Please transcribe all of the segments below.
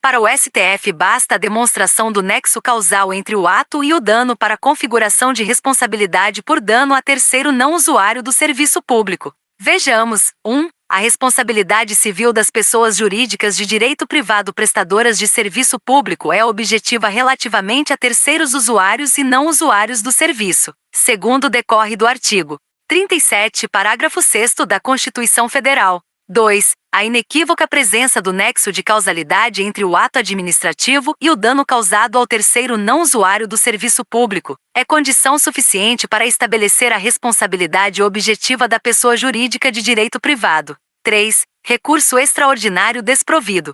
Para o STF basta a demonstração do nexo causal entre o ato e o dano para a configuração de responsabilidade por dano a terceiro não usuário do serviço público. Vejamos. 1. A responsabilidade civil das pessoas jurídicas de direito privado prestadoras de serviço público é objetiva relativamente a terceiros usuários e não usuários do serviço. Segundo decorre do artigo 37, parágrafo 6º da Constituição Federal. 2. A inequívoca presença do nexo de causalidade entre o ato administrativo e o dano causado ao terceiro não usuário do serviço público é condição suficiente para estabelecer a responsabilidade objetiva da pessoa jurídica de direito privado. 3. Recurso extraordinário desprovido.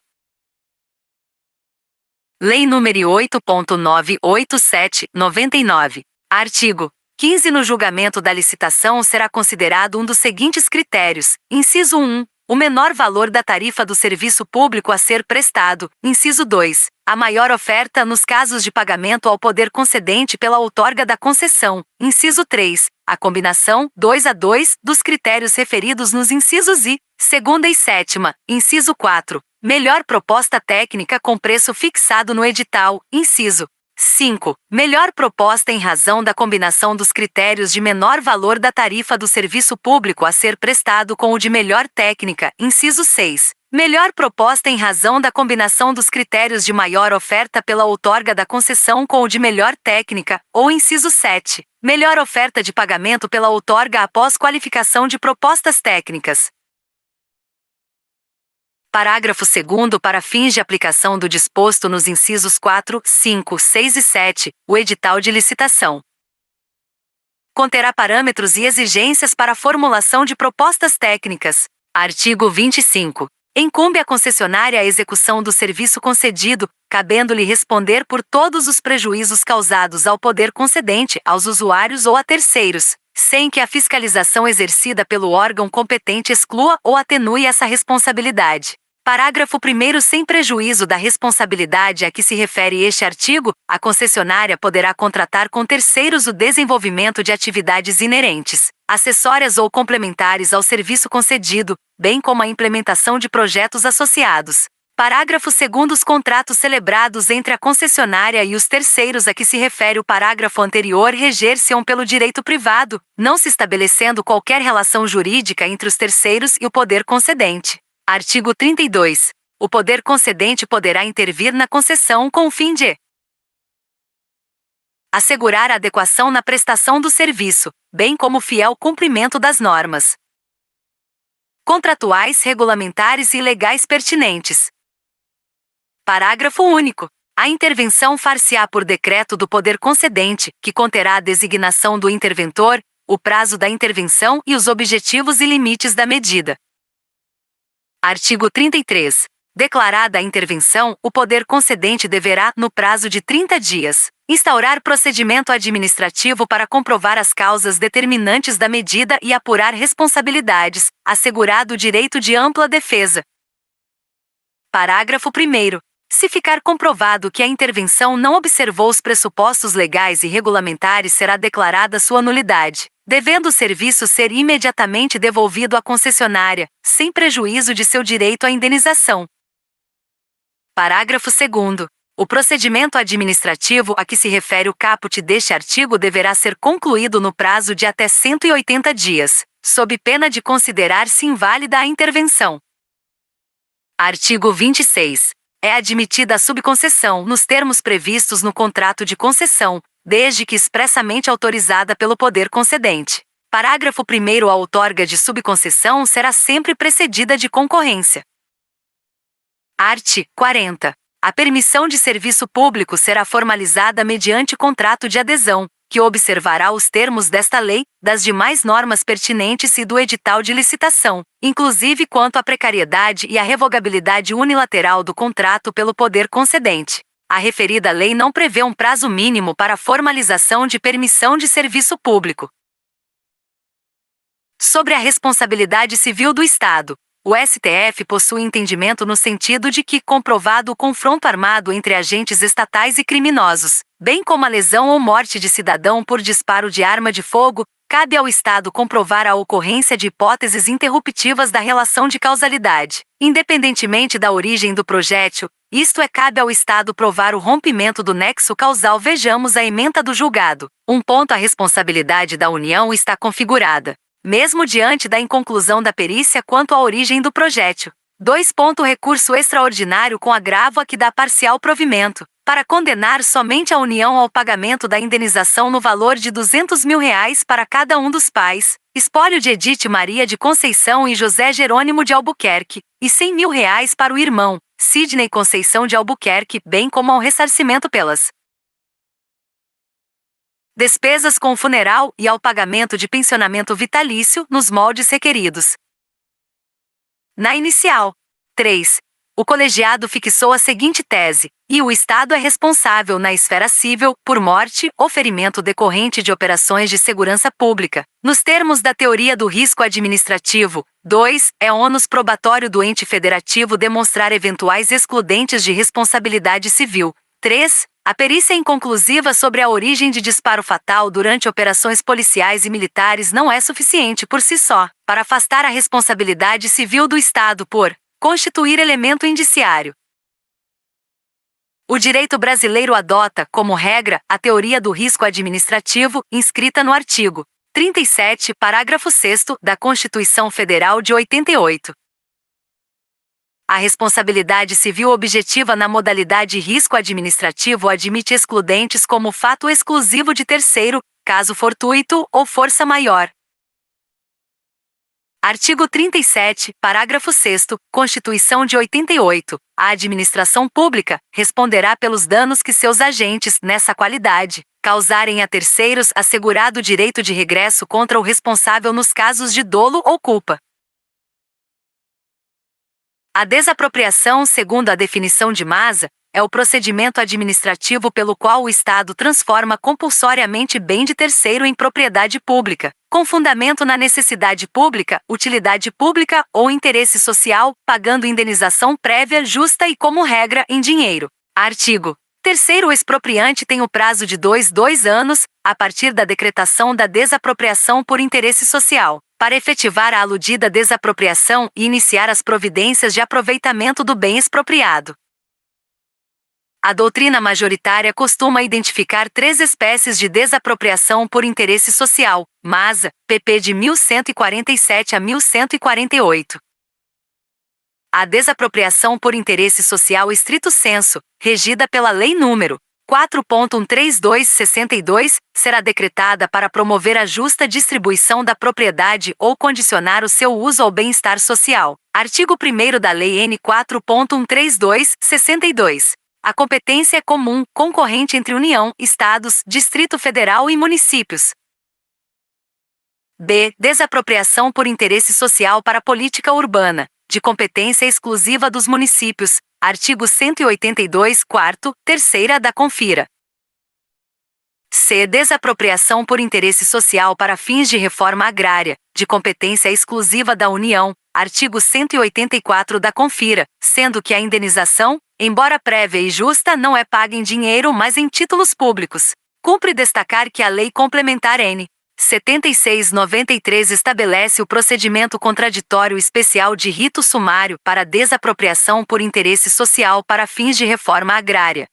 Lei nº 8.987/99. Artigo 15. No julgamento da licitação será considerado um dos seguintes critérios. Inciso 1. O menor valor da tarifa do serviço público a ser prestado. Inciso 2. A maior oferta nos casos de pagamento ao poder concedente pela outorga da concessão. Inciso 3. A combinação 2 dos critérios referidos nos incisos I, segunda e sétima. Inciso 4. Melhor proposta técnica com preço fixado no edital. Inciso 5. Melhor proposta em razão da combinação dos critérios de menor valor da tarifa do serviço público a ser prestado com o de melhor técnica. Inciso 6. Melhor proposta em razão da combinação dos critérios de maior oferta pela outorga da concessão com o de melhor técnica. Ou inciso 7. Melhor oferta de pagamento pela outorga após qualificação de propostas técnicas. Parágrafo 2º. Para fins de aplicação do disposto nos incisos 4, 5, 6 e 7, o edital de licitação conterá parâmetros e exigências para a formulação de propostas técnicas. Artigo 25. Incumbe à concessionária a execução do serviço concedido, cabendo-lhe responder por todos os prejuízos causados ao poder concedente, aos usuários ou a terceiros, sem que a fiscalização exercida pelo órgão competente exclua ou atenue essa responsabilidade. Parágrafo 1º. Sem prejuízo da responsabilidade a que se refere este artigo, a concessionária poderá contratar com terceiros o desenvolvimento de atividades inerentes, acessórias ou complementares ao serviço concedido, bem como a implementação de projetos associados. Parágrafo 2º. Os contratos celebrados entre a concessionária e os terceiros a que se refere o parágrafo anterior reger-se-ão pelo direito privado, não se estabelecendo qualquer relação jurídica entre os terceiros e o poder concedente. Artigo 32. O poder concedente poderá intervir na concessão com o fim de assegurar a adequação na prestação do serviço, bem como o fiel cumprimento das normas contratuais, regulamentares e legais pertinentes. Parágrafo único. A intervenção far-se-á por decreto do poder concedente, que conterá a designação do interventor, o prazo da intervenção e os objetivos e limites da medida. Artigo 33. Declarada a intervenção, o poder concedente deverá, no prazo de 30 dias, instaurar procedimento administrativo para comprovar as causas determinantes da medida e apurar responsabilidades, assegurado o direito de ampla defesa. Parágrafo 1º. Se ficar comprovado que a intervenção não observou os pressupostos legais e regulamentares, será declarada sua nulidade, devendo o serviço ser imediatamente devolvido à concessionária, sem prejuízo de seu direito à indenização. Parágrafo 2º. O procedimento administrativo a que se refere o caput deste artigo deverá ser concluído no prazo de até 180 dias, sob pena de considerar-se inválida a intervenção. Artigo 26. É admitida a subconcessão nos termos previstos no contrato de concessão, desde que expressamente autorizada pelo poder concedente. Parágrafo 1º. A outorga de subconcessão será sempre precedida de concorrência. Art. 40. A permissão de serviço público será formalizada mediante contrato de adesão, que observará os termos desta lei, das demais normas pertinentes e do edital de licitação, inclusive quanto à precariedade e à revogabilidade unilateral do contrato pelo poder concedente. A referida lei não prevê um prazo mínimo para a formalização de permissão de serviço público. Sobre a responsabilidade civil do Estado, o STF possui entendimento no sentido de que, comprovado o confronto armado entre agentes estatais e criminosos, bem como a lesão ou morte de cidadão por disparo de arma de fogo, cabe ao Estado comprovar a ocorrência de hipóteses interruptivas da relação de causalidade, independentemente da origem do projétil, isto é, cabe ao Estado provar o rompimento do nexo causal. Vejamos a ementa do julgado. A responsabilidade da União está configurada, mesmo diante da inconclusão da perícia quanto à origem do projétil. 2. Recurso extraordinário com agravo a que dá parcial provimento, para condenar somente a União ao pagamento da indenização no valor de R$200 mil para cada um dos pais, espólio de Edith Maria de Conceição e José Jerônimo de Albuquerque, e R$100 mil para o irmão, Sidney Conceição de Albuquerque, bem como ao ressarcimento pelas despesas com o funeral e ao pagamento de pensionamento vitalício nos moldes requeridos na inicial. 3. O colegiado fixou a seguinte tese: e o Estado é responsável na esfera civil, por morte ou ferimento decorrente de operações de segurança pública, nos termos da teoria do risco administrativo. 2. É ônus probatório do ente federativo demonstrar eventuais excludentes de responsabilidade civil. 3. A perícia inconclusiva sobre a origem de disparo fatal durante operações policiais e militares não é suficiente por si só para afastar a responsabilidade civil do Estado por constituir elemento indiciário. O direito brasileiro adota, como regra, a teoria do risco administrativo, inscrita no artigo 37, parágrafo 6º, da Constituição Federal de 88. A responsabilidade civil objetiva na modalidade risco administrativo admite excludentes como fato exclusivo de terceiro, caso fortuito ou força maior. Artigo 37, parágrafo 6º, Constituição de 88. A administração pública responderá pelos danos que seus agentes, nessa qualidade, causarem a terceiros, assegurado o direito de regresso contra o responsável nos casos de dolo ou culpa. A desapropriação, segundo a definição de Maza, é o procedimento administrativo pelo qual o Estado transforma compulsoriamente bem de terceiro em propriedade pública, com fundamento na necessidade pública, utilidade pública ou interesse social, pagando indenização prévia, justa e, como regra, em dinheiro. Artigo 3º. O expropriante tem o prazo de 2 anos, a partir da decretação da desapropriação por interesse social, para efetivar a aludida desapropriação e iniciar as providências de aproveitamento do bem expropriado. A doutrina majoritária costuma identificar 3 espécies de desapropriação por interesse social, Maza, pp. de 1147 a 1148. A desapropriação por interesse social estrito sensu, regida pela Lei nº 4.132/62, será decretada para promover a justa distribuição da propriedade ou condicionar o seu uso ao bem-estar social. Artigo 1º da Lei N. 4.132/62. A competência é comum, concorrente entre União, Estados, Distrito Federal e municípios. B. Desapropriação por interesse social para política urbana, de competência exclusiva dos municípios. Artigo 182, 4º, 3ª da Confira. C. Desapropriação por interesse social para fins de reforma agrária, de competência exclusiva da União. Artigo 184 da Confira, sendo que a indenização, embora prévia e justa, não é paga em dinheiro, mas em títulos públicos. Cumpre destacar que a Lei Complementar N. 7693 estabelece o procedimento contraditório especial de rito sumário para desapropriação por interesse social para fins de reforma agrária.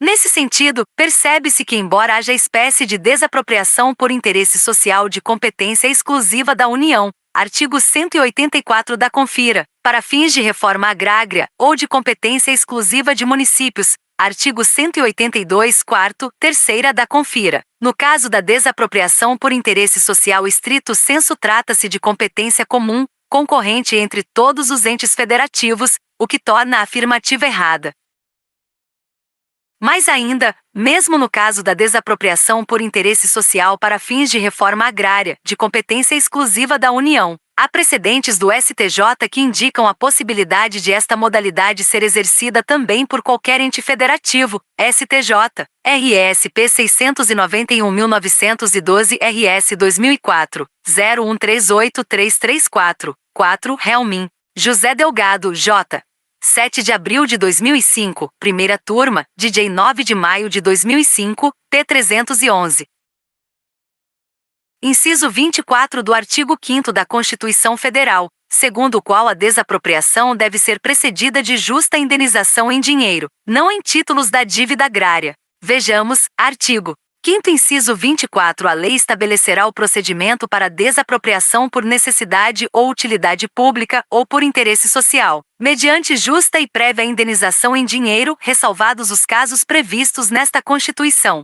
Nesse sentido, percebe-se que, embora haja espécie de desapropriação por interesse social de competência exclusiva da União, artigo 184 da Confira, para fins de reforma agrária, ou de competência exclusiva de municípios, artigo 182, 4º, 3ª da Confira. No caso da desapropriação por interesse social estrito sensu, trata-se de competência comum, concorrente entre todos os entes federativos, o que torna a afirmativa errada. Mais ainda, mesmo no caso da desapropriação por interesse social para fins de reforma agrária, de competência exclusiva da União, há precedentes do STJ que indicam a possibilidade de esta modalidade ser exercida também por qualquer ente federativo. STJ, RSP 691.912 RS 2004, 0138334, 4, Helmin, José Delgado, J. 7 de abril de 2005, primeira turma, DJ 9 de maio de 2005, P311. Inciso 24 do artigo 5º da Constituição Federal, segundo o qual a desapropriação deve ser precedida de justa indenização em dinheiro, não em títulos da dívida agrária. Vejamos, artigo 5º inciso 24. A lei estabelecerá o procedimento para desapropriação por necessidade ou utilidade pública ou por interesse social, mediante justa e prévia indenização em dinheiro, ressalvados os casos previstos nesta Constituição.